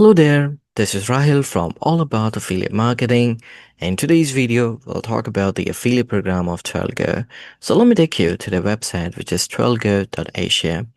Hello there, this is Rahil from All About Affiliate Marketing. In today's video, we'll talk about the affiliate program of 12go. So let me take you to their website, which is 12go.asia.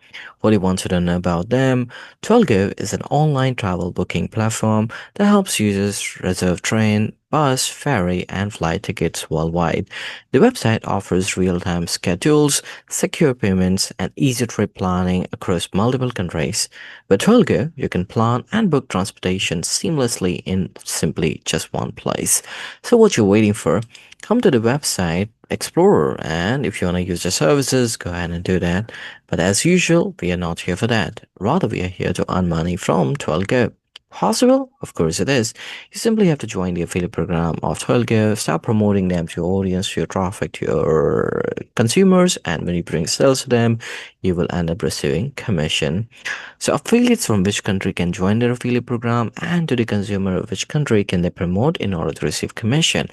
What do you want to know about them? 12go is an online travel booking platform that helps users reserve train, bus, ferry, and flight tickets worldwide. The website offers real-time schedules, secure payments, and easy trip planning across multiple countries. With 12go, you can plan and book transportation seamlessly in simply just one place. So what you're waiting for? Come to the website, explore, and if you want to use the services, go ahead and do that. But as usual, we are not here for that. Rather, we are here to earn money from 12go. Possible? Of course it is. You simply have to join the affiliate program of 12go, start promoting them to your audience, to your traffic, to your consumers, and when you bring sales to them, you will end up receiving commission. So affiliates from which country can join their affiliate program, and to the consumer, which country can they promote in order to receive commission.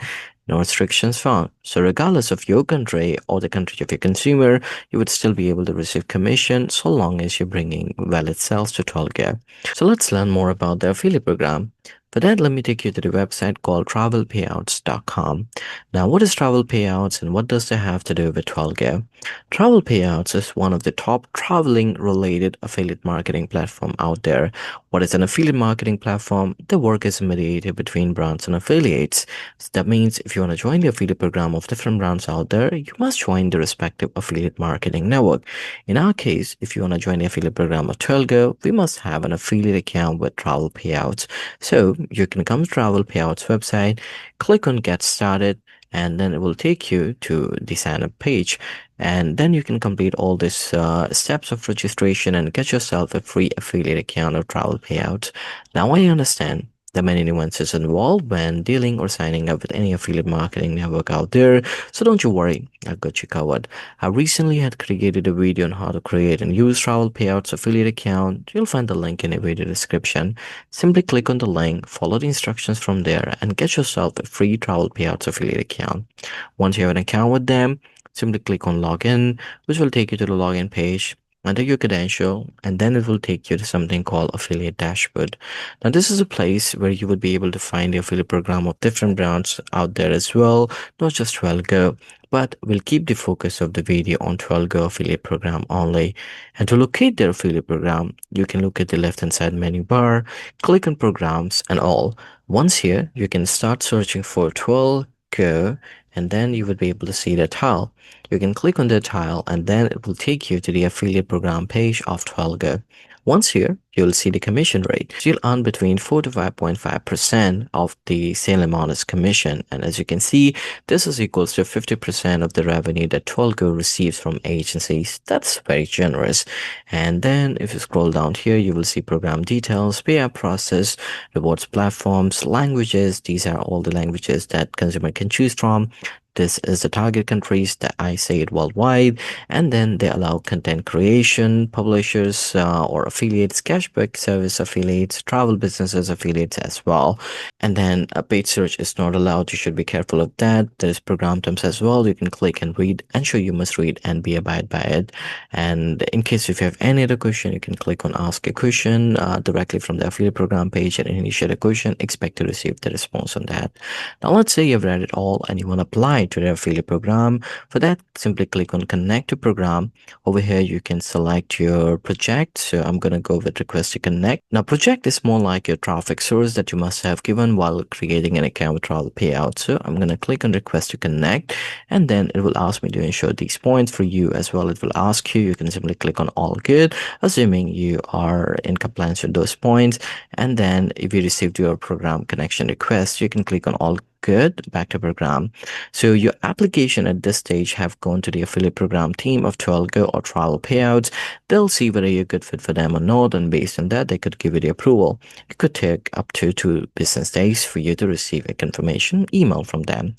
No restrictions found. So regardless of your country or the country of your consumer, you would still be able to receive commission so long as you're bringing valid sales to 12go. So let's learn more about the affiliate program. For that, let me take you to the website called travelpayouts.com. Now, what is travel payouts and what does it have to do with 12go? Travel payouts is one of the top traveling related affiliate marketing platform out there. What is an affiliate marketing platform? The work is mediated between brands and affiliates. So that means if you want to join the affiliate program of different brands out there, you must join the respective affiliate marketing network. In our case, if you want to join the affiliate program of 12go, we must have an affiliate account with travel payouts. So you can come to travel payouts website, click on get started, and then it will take you to the sign up page, and then you can complete all these steps of registration and get yourself a free affiliate account of travel payouts. Now I understand there are many nuances involved when dealing or signing up with any affiliate marketing network out there, so don't you worry, I got you covered. I recently had created a video on how to create and use travel payouts affiliate account. You'll find the link in the video description. Simply click on the link, follow the instructions from there, and get yourself a free travel payouts affiliate account. Once you have an account with them, simply click on login, which will take you to the login page. Enter your credential, and then it will take you to something called affiliate dashboard. Now, this is a place where you would be able to find the affiliate program of different brands out there as well, not just 12go, but we'll keep the focus of the video on 12go affiliate program only. And to locate their affiliate program, you can look at the left hand side menu bar, click on programs and all. Once here, you can start searching for 12go, and then you would be able to see the tile. You can click on the tile and then it will take you to the affiliate program page of 12go. Once here, you'll see the commission rate. So you'll earn between 4 to 5.5% of the sale amount as commission. And as you can see, this is equals to 50% of the revenue that 12go receives from agencies. That's very generous. And then if you scroll down here, you will see program details, payout process, rewards platforms, languages. These are all the languages that consumer can choose from. This is the target countries that I say it worldwide, and then they allow content creation, publishers or affiliates, cashback service affiliates, travel businesses affiliates as well. And then a paid search is not allowed. You should be careful of that. There's program terms as well. You can click and read. Ensure you must read and be abide by it. And in case if you have any other question, you can click on ask a question directly from the affiliate program page and initiate a question. Expect to receive the response on that. Now let's say you've read it all and you want to apply to the affiliate program. For that, simply click on connect to program. Over here, you can select your project. So I'm going to go with request to connect. Now project is more like your traffic source that you must have given while creating an account with travel payout. So I'm going to click on request to connect, and then it will ask me to ensure these points for you as well. It will ask you can simply click on all good, assuming you are in compliance with those points. And then if you received your program connection request, you can click on all good, back to program. So your application at this stage have gone to the affiliate program team of 12go or travel payouts. They'll see whether you're a good fit for them or not, and based on that, they could give you the approval. It could take up to 2 business days for you to receive a confirmation email from them.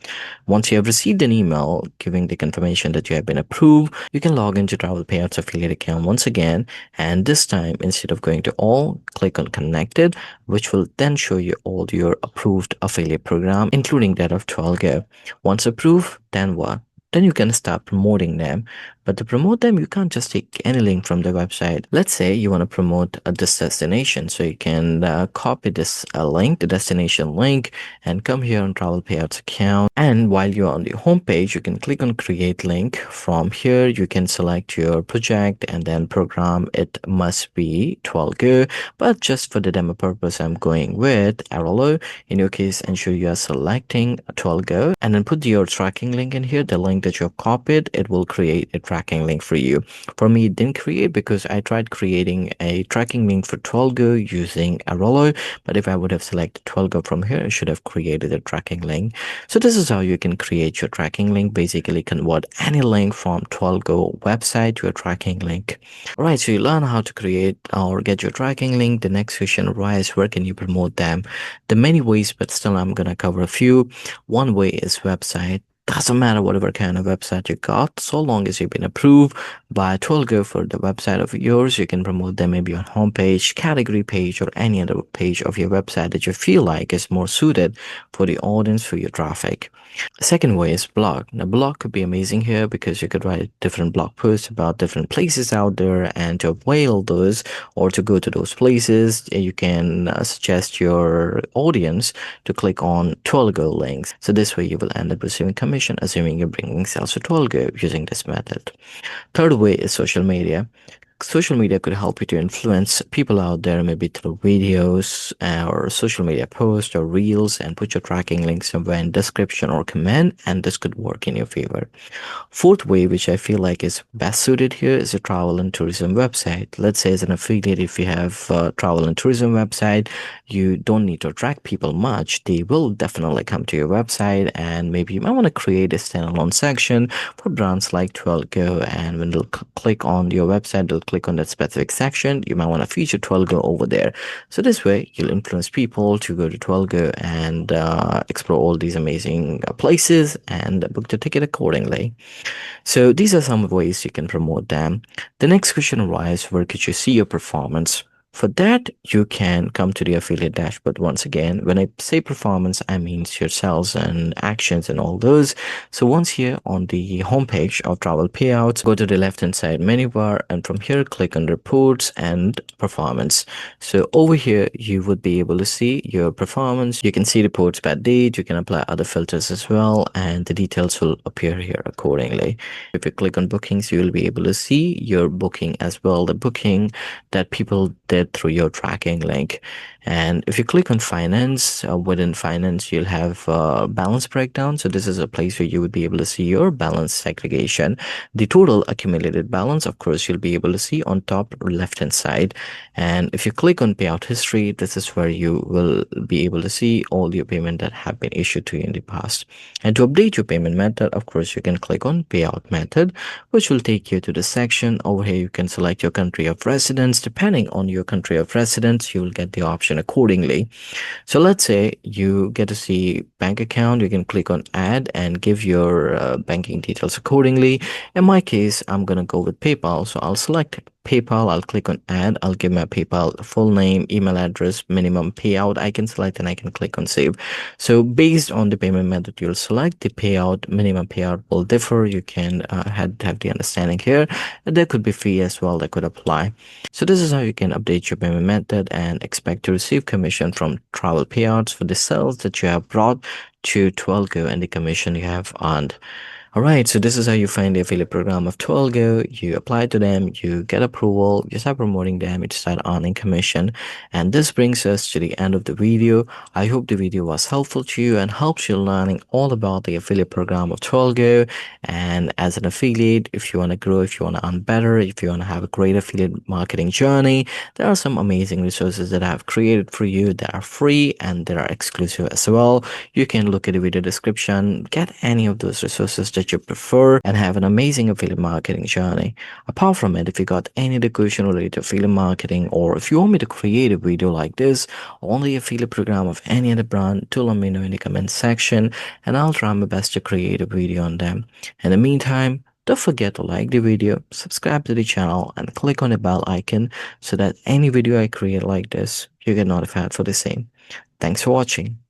Once you have received an email giving the confirmation that you have been approved, you can log into travel payouts affiliate account once again, and this time instead of going to all, click on connected, which will then show you all your approved affiliate program, including that of 12go. Once approved, then what? Then you can start promoting them. But to promote them, you can't just take any link from the website. Let's say you want to promote this destination. So you can copy this link, the destination link, and come here on travel payouts account. And while you're on the home page, you can click on create link. From here, you can select your project and then program. It must be 12go, but just for the demo purpose, I'm going with Arolo. In your case, ensure you are selecting 12go and then put your tracking link in here, the link that you have copied. It will create a tracking link for you. For me, it didn't create because I tried creating a tracking link for 12go using Arolo, but if I would have selected 12go from here, it should have created a tracking link. So this is how you can create your tracking link. Basically convert any link from 12go website to a tracking link. Alright, so you learn how to create or get your tracking link. The next question arises, where can you promote them? There are many ways, but still I'm gonna cover a few. One way is website. Doesn't matter whatever kind of website you got, so long as you've been approved by 12go for the website of yours, you can promote them maybe on homepage, category page, or any other page of your website that you feel like is more suited for the audience, for your traffic. The second way is blog. Now, blog could be amazing here because you could write different blog posts about different places out there, and to avail those or to go to those places, you can suggest your audience to click on 12go links. So this way you will end up receiving commission, assuming you're bringing sales to 12go using this method. Third way is social media. Social media could help you to influence people out there, maybe through videos or social media posts or reels, and put your tracking link somewhere in description or comment, and this could work in your favor. Fourth way, which I feel like is best suited here, is a travel and tourism website. Let's say as an affiliate, if you have a travel and tourism website, you don't need to attract people much. They will definitely come to your website, and maybe you might want to create a standalone section for brands like 12go, and when they'll click on your website, they'll click on that specific section. You might want to feature 12go over there. So this way, you'll influence people to go to 12go and explore all these amazing places and book the ticket accordingly. So these are some ways you can promote them. The next question arises, where could you see your performance? For that, you can come to the affiliate dashboard once again. When I say performance, I mean your sales and actions and all those. So once here on the homepage of travel payouts, go to the left hand side menu bar, and from here click on reports and performance. So over here you would be able to see your performance. You can see reports by date. You can apply other filters as well, and the details will appear here accordingly. If you click on bookings, you will be able to see your booking as well, the booking that people did through your tracking link. And if you click on finance, within finance, you'll have balance breakdown. So this is a place where you would be able to see your balance segregation. The total accumulated balance, of course, you'll be able to see on top left hand side. And if you click on payout history, this is where you will be able to see all your payment that have been issued to you in the past. And to update your payment method, of course, you can click on payout method, which will take you to the section. Over here, you can select your country of residence. Depending on your country of residence, you will get the option accordingly. So let's say you get to see bank account. You can click on add and give your banking details accordingly. In my case, I'm going to go with PayPal. So I'll select PayPal. I'll click on add. I'll give my PayPal full name, email address, minimum payout. I can select and I can click on save. So based on the payment method you'll select, the payout, minimum payout will differ. You can have the understanding here. There could be fee as well that could apply. So this is how you can update your payment method and expect to receive commission from travel payouts for the sales that you have brought to 12go and the commission you have earned. Alright, so this is how you find the affiliate program of 12go. You apply to them, you get approval, you start promoting them, you start earning commission. And this brings us to the end of the video. I hope the video was helpful to you and helps you learning all about the affiliate program of 12go. And as an affiliate, if you want to grow, if you want to earn better, if you want to have a great affiliate marketing journey, there are some amazing resources that I have created for you that are free and that are exclusive as well. You can look at the video description, get any of those resources that you prefer, and have an amazing affiliate marketing journey. Apart from it, if you got any other question related to affiliate marketing, or if you want me to create a video like this on the affiliate program of any other brand, do let me know in the comment section, and I'll try my best to create a video on them. In the meantime, don't forget to like the video, subscribe to the channel, and click on the bell icon so that any video I create like this, you get notified for the same. Thanks for watching.